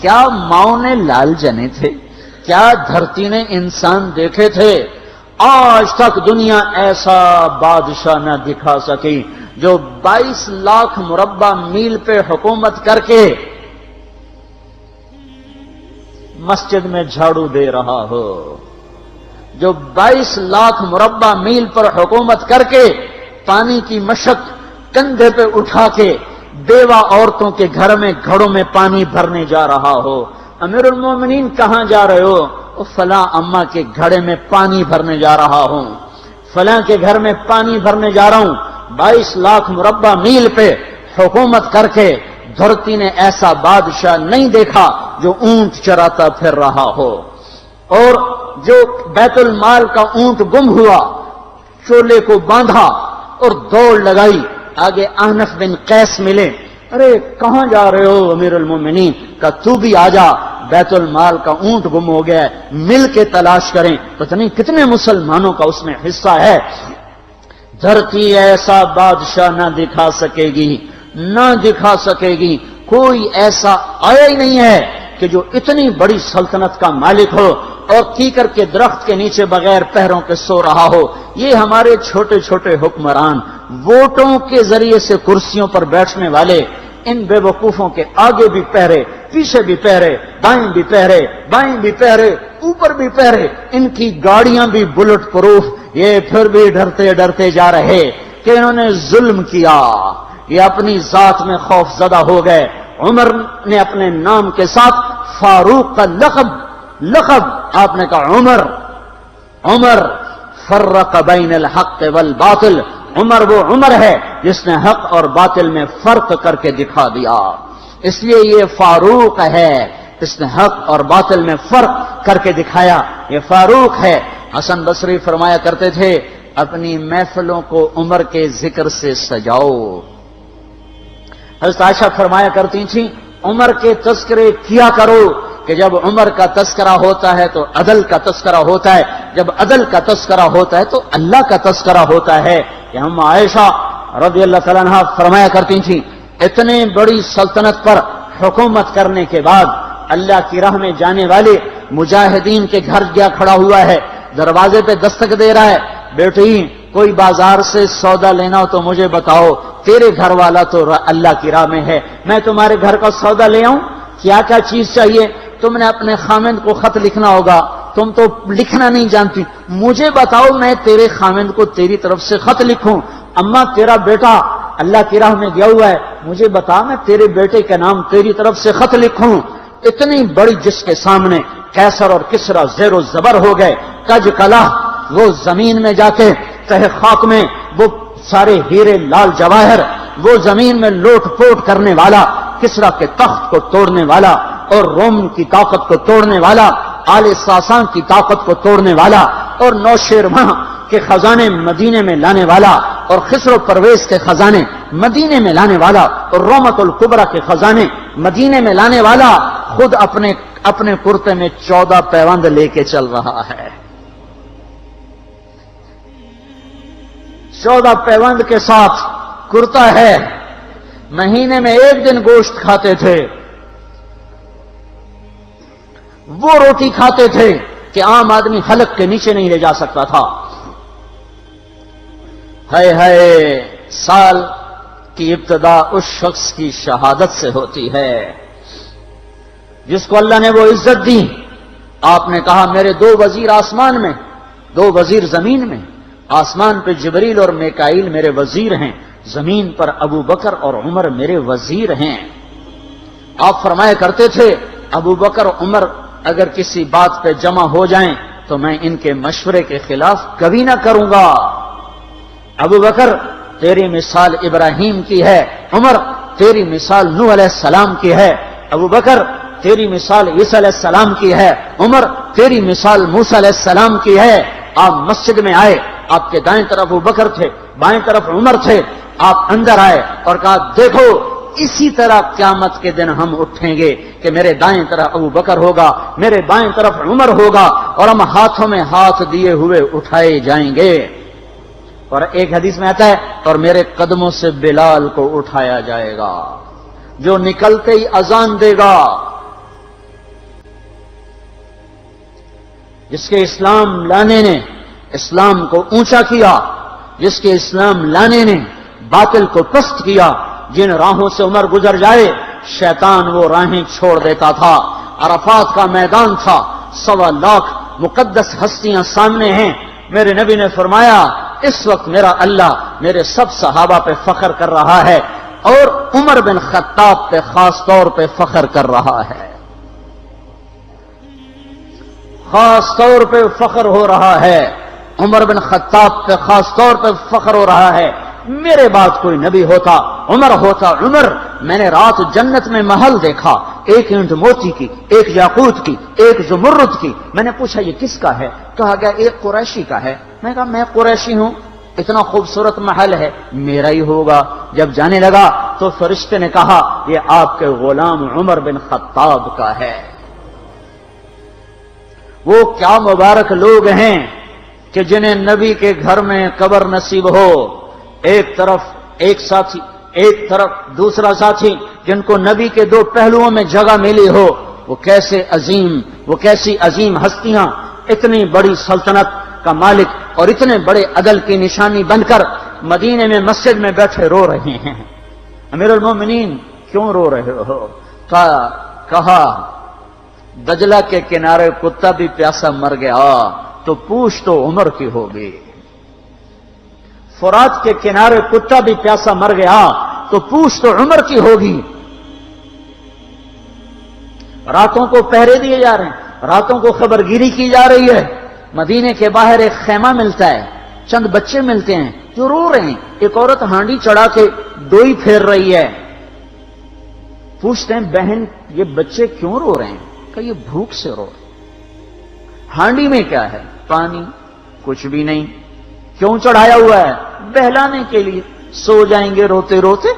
کیا ماؤں نے لال جنے تھے؟ کیا دھرتی نے انسان دیکھے تھے؟ آج تک دنیا ایسا بادشاہ نہ دکھا سکی جو 22 لاکھ مربع میل پہ حکومت کر کے مسجد میں جھاڑو دے رہا ہو، جو 22 لاکھ مربع میل پر حکومت کر کے پانی کی مشق کندھے پہ اٹھا کے بیوہ عورتوں کے گھر میں گھڑوں میں پانی بھرنے جا رہا ہو۔ امیر المومنین کہاں جا رہے ہو؟ فلاں اماں کے گھڑے میں پانی بھرنے جا رہا ہوں، فلاں کے گھر میں پانی بھرنے جا رہا ہوں۔ 22 لاکھ مربع میل پہ حکومت کر کے دھرتی نے ایسا بادشاہ نہیں دیکھا جو اونٹ چراتا پھر رہا ہو، اور جو بیت المال کا اونٹ گم ہوا، چولے کو باندھا اور دوڑ لگائی، آگے احنف بن قیس ملے، ارے کہاں جا رہے ہو امیر المومنین؟ کہ تو بھی آجا، بیت المال کا اونٹ گم ہو گیا ہے، مل کے تلاش کریں۔ پتہ نہیں کتنے مسلمانوں کا اس میں حصہ ہے۔ دھرتی ایسا بادشاہ نہ دکھا سکے گی، نہ دکھا سکے گی، کوئی ایسا آیا ہی نہیں ہے کہ جو اتنی بڑی سلطنت کا مالک ہو اور کیکر کے درخت کے نیچے بغیر پہروں کے سو رہا ہو۔ یہ ہمارے چھوٹے چھوٹے حکمران، ووٹوں کے ذریعے سے کرسیوں پر بیٹھنے والے، ان بے وقوفوں کے آگے بھی پہرے، پیچھے بھی پہرے، دائیں بھی پہرے، بائیں بھی پہرے، اوپر بھی پہرے، ان کی گاڑیاں بھی بلٹ پروف، یہ پھر بھی ڈرتے ڈرتے جا رہے کہ انہوں نے ظلم کیا، یہ اپنی ذات میں خوف زدہ ہو گئے۔ عمر نے اپنے نام کے ساتھ فاروق کا لقب آپ نے کہا عمر فرق بین الحق والباطل، عمر وہ عمر ہے جس نے حق اور باطل میں فرق کر کے دکھا دیا، اس لیے یہ فاروق ہے، اس نے حق اور باطل میں فرق کر کے دکھایا، یہ فاروق ہے۔ حسن بصری فرمایا کرتے تھے اپنی محفلوں کو عمر کے ذکر سے سجاؤ۔ حضرت عائشہ فرمایا کرتی تھیں عمر کے تذکرے کیا کرو کہ جب عمر کا تذکرہ ہوتا ہے تو عدل کا تذکرہ ہوتا ہے، جب عدل کا تذکرہ ہوتا ہے تو اللہ کا تذکرہ ہوتا ہے۔ کہ ہم عائشہ رضی اللہ تعالیٰ عنہا فرمایا کرتی تھیں اتنے بڑی سلطنت پر حکومت کرنے کے بعد اللہ کی راہ میں جانے والے مجاہدین کے گھر گیا کھڑا ہوا ہے، دروازے پہ دستک دے رہا ہے، بیٹی کوئی بازار سے سودا لینا ہو تو مجھے بتاؤ، تیرے گھر والا تو اللہ کی راہ میں ہے، میں تمہارے گھر کا سودا لے آؤں، کیا کیا چیز چاہیے؟ تم نے اپنے خامند کو خط لکھنا ہوگا، تم تو لکھنا نہیں جانتی، مجھے بتاؤ میں تیرے خامند کو تیری طرف سے خط لکھوں۔ اماں تیرا بیٹا اللہ کی راہ میں گیا ہوا ہے، مجھے بتا میں تیرے بیٹے کے نام تیری طرف سے خط لکھوں۔ اتنی بڑی جس کے سامنے قیصر اور کسرا زیر و زبر ہو گئے، کج کلا، وہ زمین میں جا کے تہ خاک میں وہ سارے ہیرے لال جواہر، وہ زمین میں لوٹ پوٹ کرنے والا، کسرا کے تخت کو توڑنے والا اور روم کی طاقت کو توڑنے والا، آل ساسان کی طاقت کو توڑنے والا اور نوشیروان کے خزانے مدینے میں لانے والا اور خسرو پرویز کے خزانے مدینے میں لانے والا اور رومت الکبرا کے خزانے مدینے میں لانے والا خود اپنے کرتے میں 14 پیوند لے کے چل رہا ہے۔ 14 پیوند کے ساتھ کرتا ہے، مہینے میں 1 دن گوشت کھاتے تھے، وہ روٹی کھاتے تھے کہ عام آدمی حلق کے نیچے نہیں لے جا سکتا تھا۔ ہے سال کی ابتدا اس شخص کی شہادت سے ہوتی ہے جس کو اللہ نے وہ عزت دی۔ آپ نے کہا میرے 2 وزیر آسمان میں، 2 وزیر زمین میں، آسمان پہ جبریل اور میکائیل میرے وزیر ہیں، زمین پر ابو بکر اور عمر میرے وزیر ہیں۔ آپ فرمایا کرتے تھے ابو بکر عمر اگر کسی بات پہ جمع ہو جائیں تو میں ان کے مشورے کے خلاف کبھی نہ کروں گا۔ ابو بکر تیری مثال ابراہیم کی ہے، عمر تیری مثال نوح علیہ السلام کی ہے، ابو بکر تیری مثال عیسیٰ علیہ السلام کی ہے، عمر تیری مثال موسیٰ علیہ السلام کی ہے۔ آپ مسجد میں آئے، آپ کے دائیں طرف ابو بکر تھے، بائیں طرف عمر تھے، آپ اندر آئے اور کہا دیکھو اسی طرح قیامت کے دن ہم اٹھیں گے کہ میرے دائیں طرف ابو بکر ہوگا، میرے بائیں طرف عمر ہوگا اور ہم ہاتھوں میں ہاتھ دیے ہوئے اٹھائے جائیں گے۔ اور ایک حدیث میں آتا ہے اور میرے قدموں سے بلال کو اٹھایا جائے گا جو نکلتے ہی اذان دے گا، جس کے اسلام لانے نے اسلام کو اونچا کیا، جس کے اسلام لانے نے باطل کو پست کیا، جن راہوں سے عمر گزر جائے شیطان وہ راہیں چھوڑ دیتا تھا۔ عرفات کا میدان تھا، 1.25 لاکھ مقدس ہستیاں سامنے ہیں۔ میرے نبی نے فرمایا اس وقت میرا اللہ میرے سب صحابہ پہ فخر کر رہا ہے اور عمر بن خطاب پہ خاص طور پہ فخر کر رہا ہے، خاص طور پہ فخر ہو رہا ہے، عمر بن خطاب پہ خاص طور پہ فخر ہو رہا ہے۔ میرے بعد کوئی نبی ہوتا عمر ہوتا۔ عمر، میں نے رات جنت میں محل دیکھا، ایک اینٹ موتی کی، ایک یاقوت کی، ایک زمرد کی۔ میں نے پوچھا یہ کس کا ہے؟ کہا گیا ایک قریشی کا ہے۔ میں نے کہا میں قریشی ہوں، اتنا خوبصورت محل ہے، میرا ہی ہوگا۔ جب جانے لگا تو فرشتے نے کہا یہ آپ کے غلام عمر بن خطاب کا ہے۔ وہ کیا مبارک لوگ ہیں کہ جنہیں نبی کے گھر میں قبر نصیب ہو، ایک طرف ایک ساتھی، ایک طرف دوسرا ساتھی، جن کو نبی کے دو پہلوؤں میں جگہ ملی ہو۔ وہ کیسی عظیم ہستیاں، اتنی بڑی سلطنت کا مالک اور اتنے بڑے عدل کی نشانی بن کر مدینے میں مسجد میں بیٹھے رو رہے ہیں۔ امیر المومنین کیوں رو رہے ہو؟ کہا دجلہ کے کنارے کتا بھی پیاسا مر گیا تو پوچھ تو عمر کی ہوگی، فرات کے کنارے کتا بھی پیاسا مر گیا تو پوچھ تو عمر کی ہوگی۔ راتوں کو پہرے دیے جا رہے ہیں، راتوں کو خبرگیری کی جا رہی ہے۔ مدینے کے باہر ایک خیمہ ملتا ہے، چند بچے ملتے ہیں جو رو رہے ہیں۔ ایک عورت ہانڈی چڑھا کے ڈوئی پھیر رہی ہے۔ پوچھتے ہیں بہن یہ بچے کیوں رو رہے ہیں؟ کہ یہ بھوک سے رو رہے ہیں۔ ہانڈی میں کیا ہے؟ پانی، کچھ بھی نہیں۔ کیوں چڑھایا ہوا ہے؟ بہلانے کے لیے، سو جائیں گے روتے روتے۔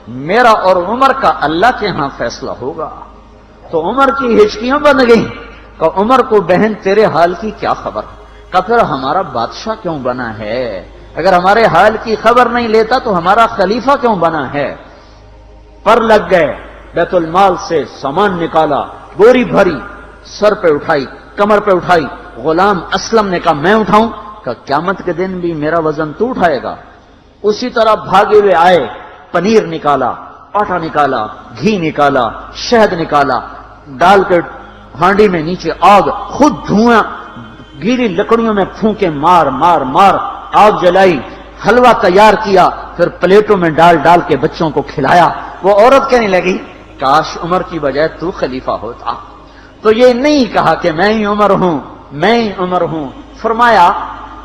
میرا اور عمر کا اللہ کے ہاں فیصلہ ہوگا۔ تو عمر کی ہچکیاں بن گئیں کہ عمر کو بہن تیرے حال کی کیا خبر؟ کہ پھر ہمارا بادشاہ کیوں بنا ہے؟ اگر ہمارے حال کی خبر نہیں لیتا تو ہمارا خلیفہ کیوں بنا ہے؟ پر لگ گئے، بیت المال سے سامان نکالا، بوری بھری، سر پہ اٹھائی، کمر پہ اٹھائی۔ غلام اسلم نے کہا میں اٹھاؤں؟ کہ قیامت کے دن بھی میرا وزن تو اٹھائے گا۔ اسی طرح بھاگے ہوئے آئے، پنیر نکالا، آٹا نکالا، گھی نکالا، شہد نکالا، ڈال کے ہانڈی میں نیچے آگ، خود دھواں، گیلی لکڑیوں میں پھونکے مار مار مار آگ جلائی، حلوہ تیار کیا، پھر پلیٹوں میں ڈال ڈال کے بچوں کو کھلایا۔ وہ عورت کہنے لگی کاش عمر کی بجائے تو خلیفہ ہوتا۔ تو یہ نہیں کہا کہ میں ہی عمر ہوں، میں ہی عمر ہوں۔ فرمایا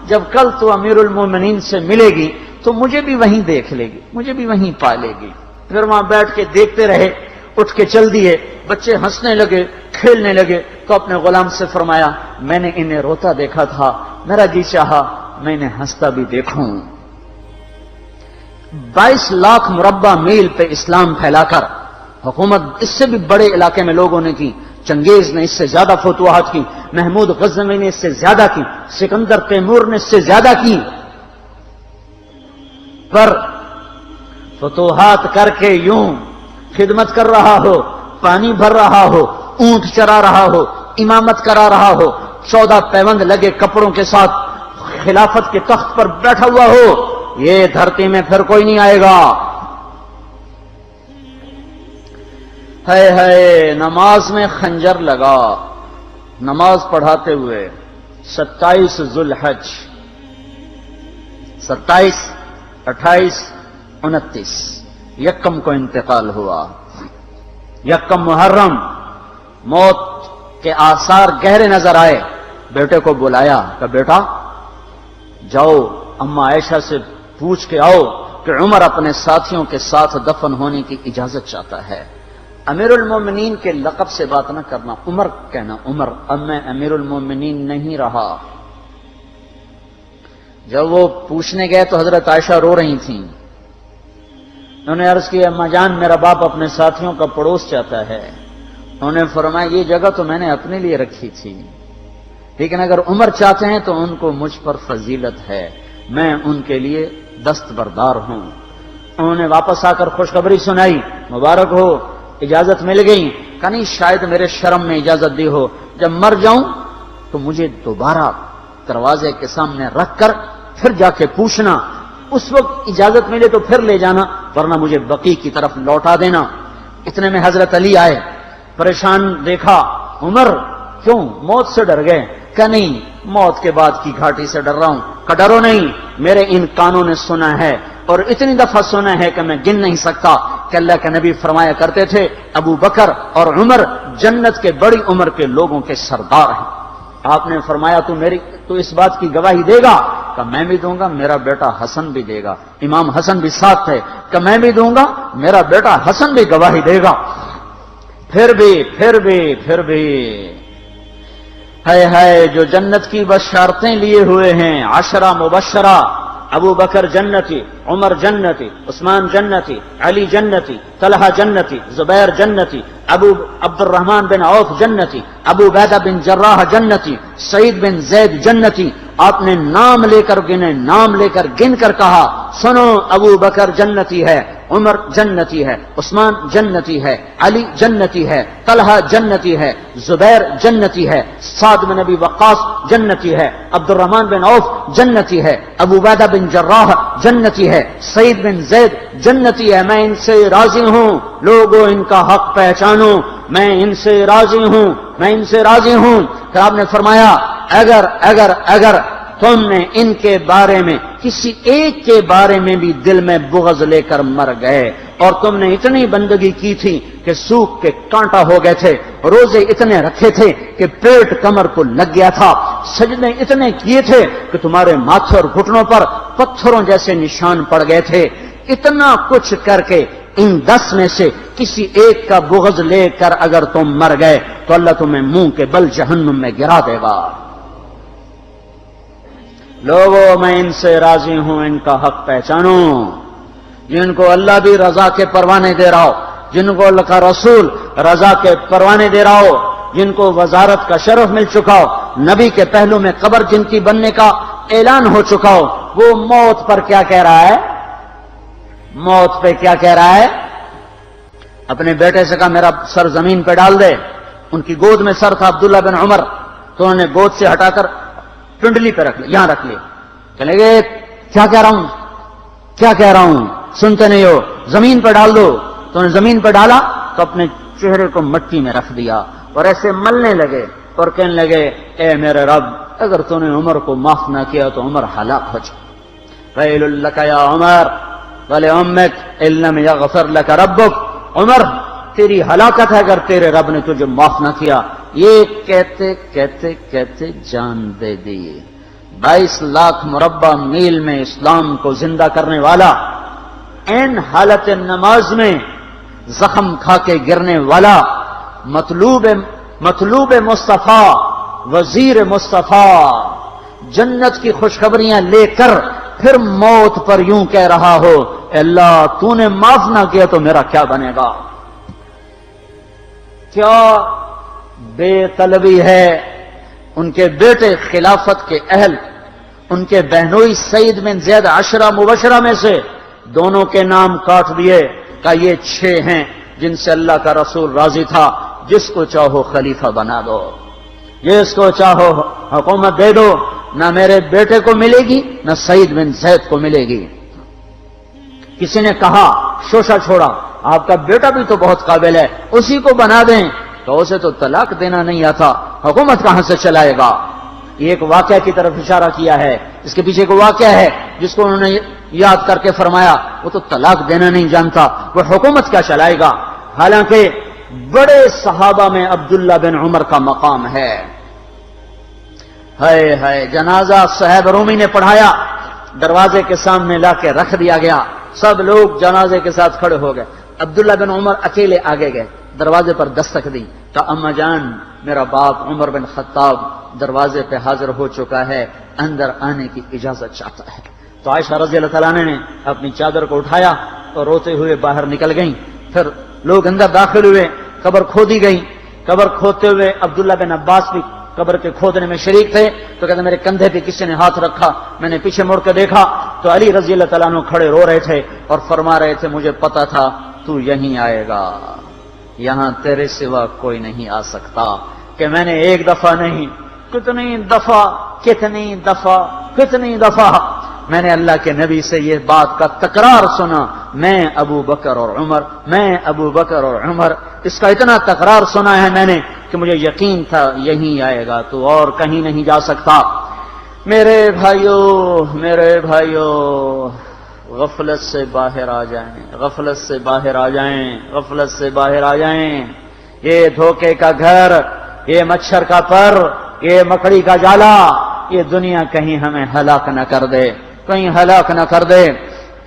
جب کل تو امیر المومنین سے ملے گی تو مجھے بھی وہیں دیکھ لے گی، مجھے بھی وہیں پا لے گی۔ پھر وہاں بیٹھ کے دیکھتے رہے، اٹھ کے چل دیے۔ بچے ہنسنے لگے، کھیلنے لگے تو اپنے غلام سے فرمایا میں نے انہیں روتا دیکھا تھا، میرا جی چاہا میں انہیں ہنستا بھی دیکھوں۔ 22 لاکھ مربع میل پہ اسلام پھیلا کر حکومت اس سے بھی بڑے علاقے میں لوگوں نے کی۔ چنگیز نے اس سے زیادہ فتوحات کی، محمود غزنوی نے اس سے زیادہ کی، سکندر تیمور نے اس سے زیادہ کی۔ پر فتوحات کر کے یوں خدمت کر رہا ہو، پانی بھر رہا ہو، اونٹ چرا رہا ہو، امامت کرا رہا ہو، 14 پیوند لگے کپڑوں کے ساتھ خلافت کے تخت پر بیٹھا ہوا ہو، یہ دھرتی میں پھر کوئی نہیں آئے گا۔ ہے نماز میں خنجر لگا، نماز پڑھاتے ہوئے 27 ذوالحج، 27، 28، 29 یکم کو انتقال ہوا۔ یکم محرم موت کے آثار گہرے نظر آئے۔ بیٹے کو بلایا کہ بیٹا جاؤ اما عائشہ سے پوچھ کے آؤ کہ عمر اپنے ساتھیوں کے ساتھ دفن ہونے کی اجازت چاہتا ہے۔ امیر المومنین کے لقب سے بات نہ کرنا، عمر کہنا، عمر اب میں امیر المومنین نہیں رہا۔ جب وہ پوچھنے گئے تو حضرت عائشہ رو رہی تھیں۔ انہوں نے عرض کیا اما جان میرا باپ اپنے ساتھیوں کا پڑوس چاہتا ہے۔ انہوں نے فرمایا یہ جگہ تو میں نے اپنے لیے رکھی تھی، لیکن اگر عمر چاہتے ہیں تو ان کو مجھ پر فضیلت ہے، میں ان کے لیے دستبردار ہوں۔ انہوں نے واپس آ کر خوشخبری سنائی، مبارک ہو اجازت مل گئی۔ کہ نہیں شاید میرے شرم میں اجازت دی ہو، جب مر جاؤں تو مجھے دوبارہ دروازے کے سامنے رکھ کر پھر جا کے پوچھنا، اس وقت اجازت ملے تو پھر لے جانا، ورنہ مجھے بقیع کی طرف لوٹا دینا۔ اتنے میں حضرت علی آئے، پریشان دیکھا، عمر کیوں موت سے ڈر گئے؟ کہ نہیں، موت کے بعد کی گھاٹی سے ڈر رہا ہوں۔ کہ ڈرو نہیں، میرے ان کانوں نے سنا ہے اور اتنی دفعہ سنا ہے کہ میں گن نہیں سکتا کہ اللہ کے نبی فرمایا کرتے تھے ابو بکر اور عمر جنت کے بڑی عمر کے لوگوں کے سردار ہیں۔ آپ نے فرمایا تو اس بات کی گواہی دے گا؟ کہ میں بھی دوں گا، میرا بیٹا حسن بھی دے گا۔ امام حسن بھی ساتھ تھے۔ کہ میں بھی دوں گا، میرا بیٹا حسن بھی گواہی دے گا۔ پھر بھی ہے جو جنت کی بشارتیں لیے ہوئے ہیں، 10 مبشرہ، ابو بکر جنتی، عمر جنتی، عثمان جنتی، علی جنتی، طلحہ جنتی، زبیر جنتی، ابو عبد الرحمن بن عوف جنتی، ابو عبیدہ بن جراح جنتی، سعید بن زید جنتی۔ آپ نے نام لے کر گنے، نام لے کر گن کر کہا، سنو ابو بکر جنتی ہے، عمر جنتی ہے، عثمان جنتی ہے، علی جنتی ہے، طلحہ جنتی ہے، زبیر جنتی ہے، سعد بن ابی وقاص جنتی ہے، عبد الرحمن بن عوف جنتی ہے، ابو عبیدہ بن جراح جنتی ہے، سعید بن زید جنتی ہے۔ میں ان سے راضی ہوں، لوگوں ان کا حق پہچانو، میں ان سے راضی ہوں، میں ان سے راضی ہوں۔ پھر آپ نے فرمایا اگر تم نے ان کے بارے میں کسی ایک کے بارے میں بھی دل میں بغض لے کر مر گئے، اور تم نے اتنی بندگی کی تھی کہ سوکھ کے کانٹا ہو گئے تھے، روزے اتنے رکھے تھے کہ پیٹ کمر کو لگ گیا تھا، سجدے اتنے کیے تھے کہ تمہارے ماتھے اور گھٹنوں پر پتھروں جیسے نشان پڑ گئے تھے، اتنا کچھ کر کے ان 10 میں سے کسی ایک کا بغض لے کر اگر تم مر گئے تو اللہ تمہیں منہ کے بل جہنم میں گرا دے گا۔ لوگوں میں ان سے راضی ہوں، ان کا حق پہچانو، جن کو اللہ بھی رضا کے پروانے دے رہا ہو، جن کو اللہ کا رسول رضا کے پروانے دے رہا ہو، جن کو وزارت کا شرف مل چکا ہو، نبی کے پہلو میں قبر جن کی بننے کا اعلان ہو چکا ہو، وہ موت پر کیا کہہ رہا ہے؟ موت پہ کیا کہہ رہا ہے؟ اپنے بیٹے سے کہا میرا سر زمین پہ ڈال دے۔ ان کی گود میں سر تھا عبداللہ بن عمر، تو انہوں نے گود سے ہٹا کر پنڈلی پہ رکھ لیا، یہاں رکھ لیا۔ چلے گئے، کیا کہہ رہا ہوں سنتے نہیں ہو، زمین پہ ڈال دو۔ تو انہوں نے زمین پہ ڈالا تو اپنے چہرے کو مٹی میں رکھ دیا اور ایسے ملنے لگے اور کہنے لگے، اے میرے رب، اگر تو نے عمر کو معاف نہ کیا تو عمر ہلاک ہو جائے۔ ویل لک یا عمر ولامک ان لم یغفر لک ربک، عمر تیری ہلاکت ہے اگر تیرے رب نے تجھے معاف نہ کیا۔ یہ کہتے کہتے کہتے جان دے دی۔ 22 لاکھ مربع میل میں اسلام کو زندہ کرنے والا، این حالت نماز میں زخم کھا کے گرنے والا، مطلوب مصطفیٰ، وزیر مصطفیٰ، جنت کی خوشخبریاں لے کر پھر موت پر یوں کہہ رہا ہو، اے اللہ تو نے معاف نہ کیا تو میرا کیا بنے گا؟ کیا بے طلبی ہے۔ ان کے بیٹے خلافت کے اہل، ان کے بہنوئی سعید بن زید 10 مبشرہ میں سے دونوں کے نام کاٹ دیے، کہ یہ 6 ہیں جن سے اللہ کا رسول راضی تھا، جس کو چاہو خلیفہ بنا دو، جس کو چاہو حکومت دے دو، نہ میرے بیٹے کو ملے گی نہ سعید بن زید کو ملے گی۔ کسی نے کہا شوشہ چھوڑا، آپ کا بیٹا بھی تو بہت قابل ہے، اسی کو بنا دیں۔ تو اسے تو طلاق دینا نہیں آتا، حکومت کہاں سے چلائے گا؟ یہ ایک واقعہ کی طرف اشارہ کیا ہے، اس کے پیچھے ایک واقعہ ہے جس کو انہوں نے یاد کر کے فرمایا، وہ تو طلاق دینا نہیں جانتا، وہ حکومت کیا چلائے گا؟ حالانکہ بڑے صحابہ میں عبداللہ بن عمر کا مقام ہے۔ ہے جنازہ صہیب رومی نے پڑھایا، دروازے کے سامنے لا کے رکھ دیا گیا، سب لوگ جنازے کے ساتھ کھڑے ہو گئے، عبداللہ بن عمر اکیلے آگے گئے، دروازے پر دستک دی تو اما جان میرا باپ عمر بن خطاب دروازے پہ حاضر ہو چکا ہے، اندر آنے کی اجازت چاہتا ہے۔ تو عائشہ رضی اللہ تعالیٰ نے اپنی چادر کو اٹھایا اور روتے ہوئے باہر نکل گئیں۔ پھر لوگ اندر داخل ہوئے، قبر کھودی گئی، قبر کھودتے ہوئے عبداللہ بن عباس بھی قبر کے کھودنے میں شریک تھے، تو کہتے میرے کندھے پہ کسی نے ہاتھ رکھا، میں نے پیچھے مڑ کے دیکھا تو علی رضی اللہ تعالیٰ عنہ کھڑے رو رہے تھے اور فرما رہے تھے مجھے پتا تھا تو یہیں آئے گا، یہاں تیرے سوا کوئی نہیں آ سکتا، کہ میں نے ایک دفعہ نہیں کتنی دفعہ میں نے اللہ کے نبی سے یہ بات کا تکرار سنا، میں ابو بکر اور عمر، اس کا اتنا تکرار سنا ہے میں نے کہ مجھے یقین تھا یہیں آئے گا، تو اور کہیں نہیں جا سکتا۔ میرے بھائیو غفلت سے باہر آ جائیں، یہ دھوکے کا گھر، یہ مچھر کا پر، یہ مکڑی کا جالا، یہ دنیا کہیں ہمیں ہلاک نہ کر دے۔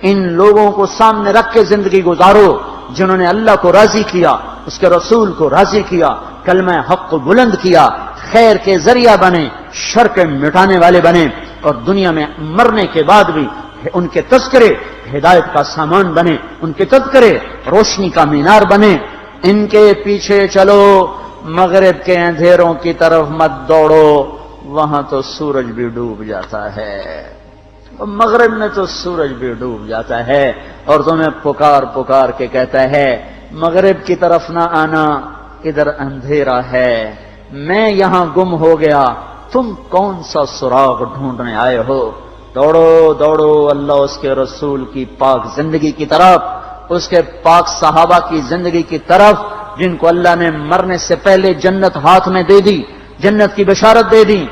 ان لوگوں کو سامنے رکھ کے زندگی گزارو جنہوں نے اللہ کو راضی کیا، اس کے رسول کو راضی کیا، کلمہ حق کو بلند کیا، خیر کے ذریعہ بنے، شر کے مٹانے والے بنے، اور دنیا میں مرنے کے بعد بھی ان کے تذکرے ہدایت کا سامان بنے، ان کے تذکرے روشنی کا مینار بنے۔ ان کے پیچھے چلو، مغرب کے اندھیروں کی طرف مت دوڑو، وہاں تو سورج بھی ڈوب جاتا ہے، مغرب میں تو سورج بھی ڈوب جاتا ہے، اور تمہیں پکار کے کہتا ہے مغرب کی طرف نہ آنا، ادھر اندھیرا ہے، میں یہاں گم ہو گیا، تم کون سا سراغ ڈھونڈنے آئے ہو؟ دوڑو اللہ اس کے رسول کی پاک زندگی کی طرف، اس کے پاک صحابہ کی زندگی کی طرف، جن کو اللہ نے مرنے سے پہلے جنت ہاتھ میں دے دی، جنت کی بشارت دے دی۔